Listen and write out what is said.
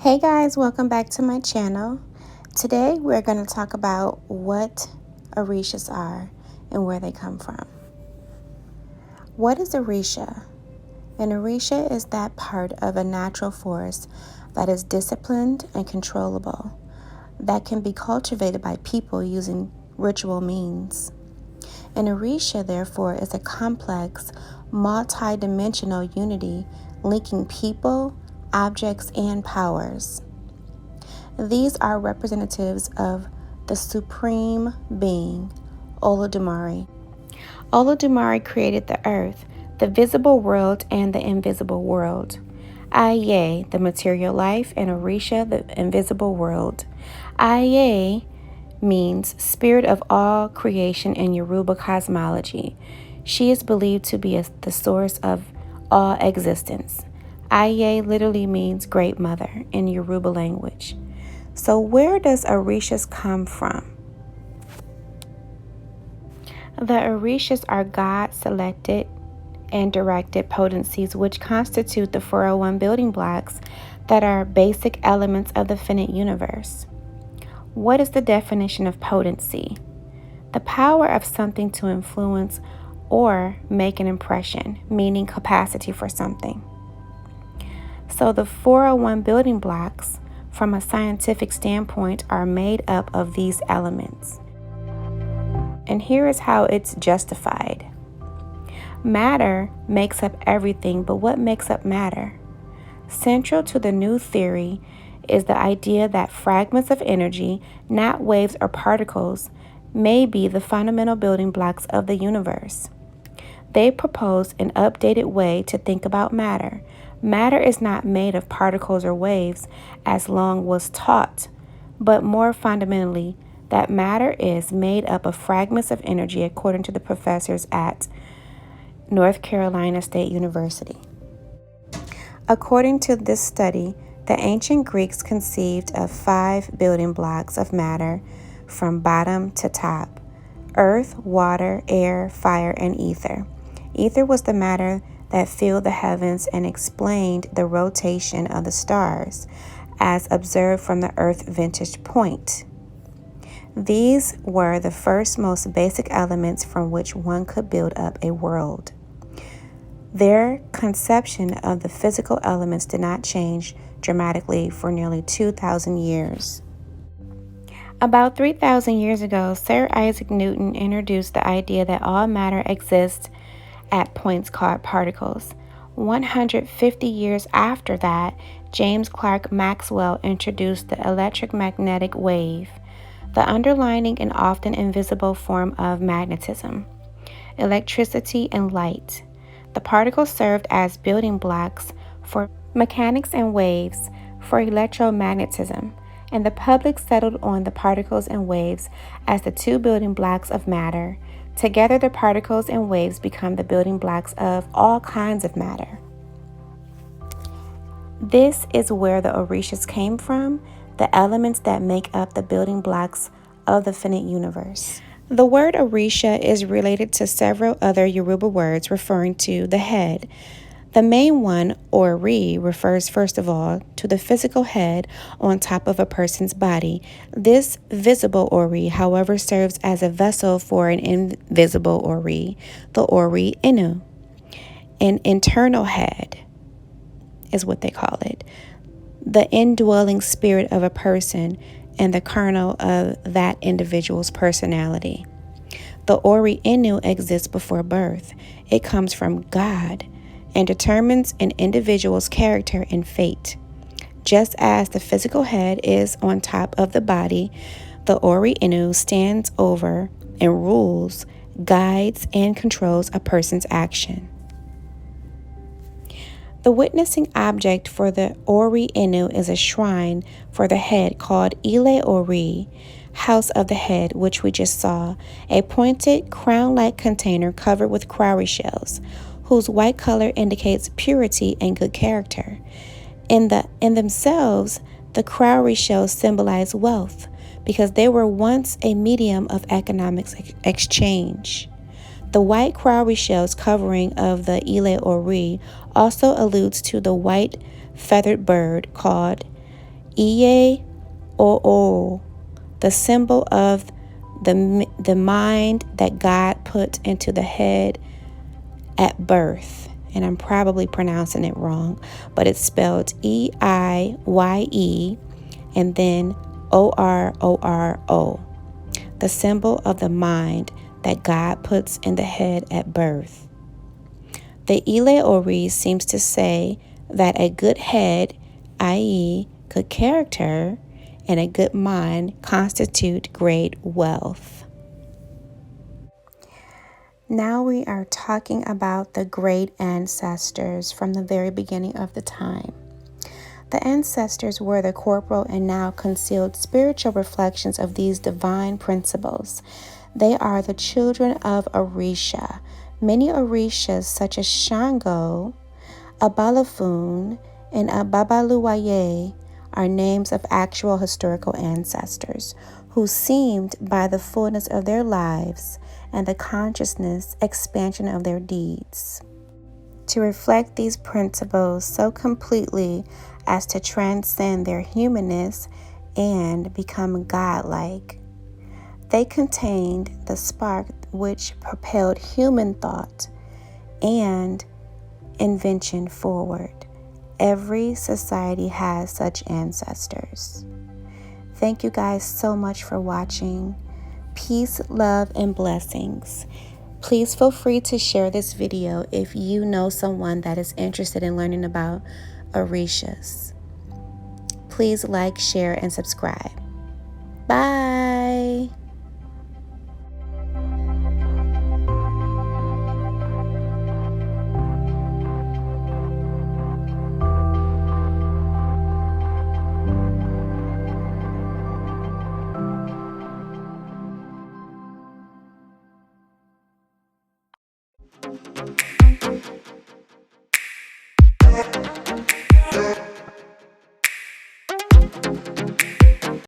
Hey guys, welcome back to my channel. Today we're going to talk about what Orishas are and where they come from. What is Orisha? An Orisha is that part of a natural force that is disciplined and controllable, that can be cultivated by people using ritual means. An Orisha, therefore, is a complex, multi-dimensional unity linking people, objects, and powers. These are representatives of the Supreme Being, Olodumare. Olodumare created the earth, the visible world, and the invisible world. Aye, the material life, and Orisha, the invisible world. Aye means spirit of all creation in Yoruba cosmology. She is believed to be the source of all existence. Aye literally means great mother in Yoruba language. So where does Orishas come from? The Orishas are God-selected and directed potencies which constitute the 401 building blocks that are basic elements of the finite universe. What is the definition of potency? The power of something to influence or make an impression, meaning capacity for something. So the 401 building blocks, from a scientific standpoint, are made up of these elements. And here is how it's justified. Matter makes up everything, but what makes up matter? Central to the new theory is the idea that fragments of energy, not waves or particles, may be the fundamental building blocks of the universe. They propose an updated way to think about matter. Matter is not made of particles or waves, as long was taught, but more fundamentally, that matter is made up of fragments of energy, according to the professors at North Carolina State University. According to this study, the ancient Greeks conceived of 5 building blocks of matter from bottom to top: earth, water, air, fire, and ether. Ether was the matter that filled the heavens and explained the rotation of the stars, as observed from the Earth vantage point. These were the first, most basic elements from which one could build up a world. Their conception of the physical elements did not change dramatically for nearly 2,000 years. About 3,000 years ago, Sir Isaac Newton introduced the idea that all matter exists at points called particles. 150 years after that, James Clerk Maxwell introduced the electromagnetic wave, the underlying and often invisible form of magnetism, electricity, and light. The particles served as building blocks for mechanics and waves for electromagnetism, and the public settled on the particles and waves as the 2 building blocks of matter. Together, the particles and waves become the building blocks of all kinds of matter. This is where the Orishas came from, the elements that make up the building blocks of the finite universe. The word Orisha is related to several other Yoruba words referring to the head. The main one, Ori, refers first of all to the physical head on top of a person's body. This visible Ori, however, serves as a vessel for an invisible Ori, the Ori Inu. An internal head is what they call it, the indwelling spirit of a person and the kernel of that individual's personality. The Ori Inu exists before birth. It comes from God and determines an individual's character and fate. Just as the physical head is on top of the body, the Ori Inu stands over and rules, guides, and controls a person's action. The witnessing object for the Ori Inu is a shrine for the head called Ile Ori, House of the Head, which we just saw, a pointed crown-like container covered with cowrie shells, whose white color indicates purity and good character. In themselves, the cowrie shells symbolize wealth because they were once a medium of economic exchange. The white cowrie shells covering of the Ile Ori also alludes to the white feathered bird called Iye o, the symbol of the mind that God put into the head at birth. And I'm probably pronouncing it wrong, but it's spelled EIYE and then ORORO, the symbol of the mind that God puts in the head at birth. The Ile Oris seems to say that a good head, i.e., good character, and a good mind constitute great wealth. Now we are talking about the great ancestors from the very beginning of the time. The ancestors were the corporal and now concealed spiritual reflections of these divine principles. They are the children of Orisha. Many Orishas, such as Shango, Abalafun, and Ababaluwaye, are names of actual historical ancestors who seemed, by the fullness of their lives and the consciousness expansion of their deeds, to reflect these principles so completely as to transcend their humanness and become godlike. They contained the spark which propelled human thought and invention forward. Every society has such ancestors. Thank you guys so much for watching. Peace, love, and blessings. Please feel free to share this video if you know someone that is interested in learning about Orishas. Please like, share, and subscribe. Bye.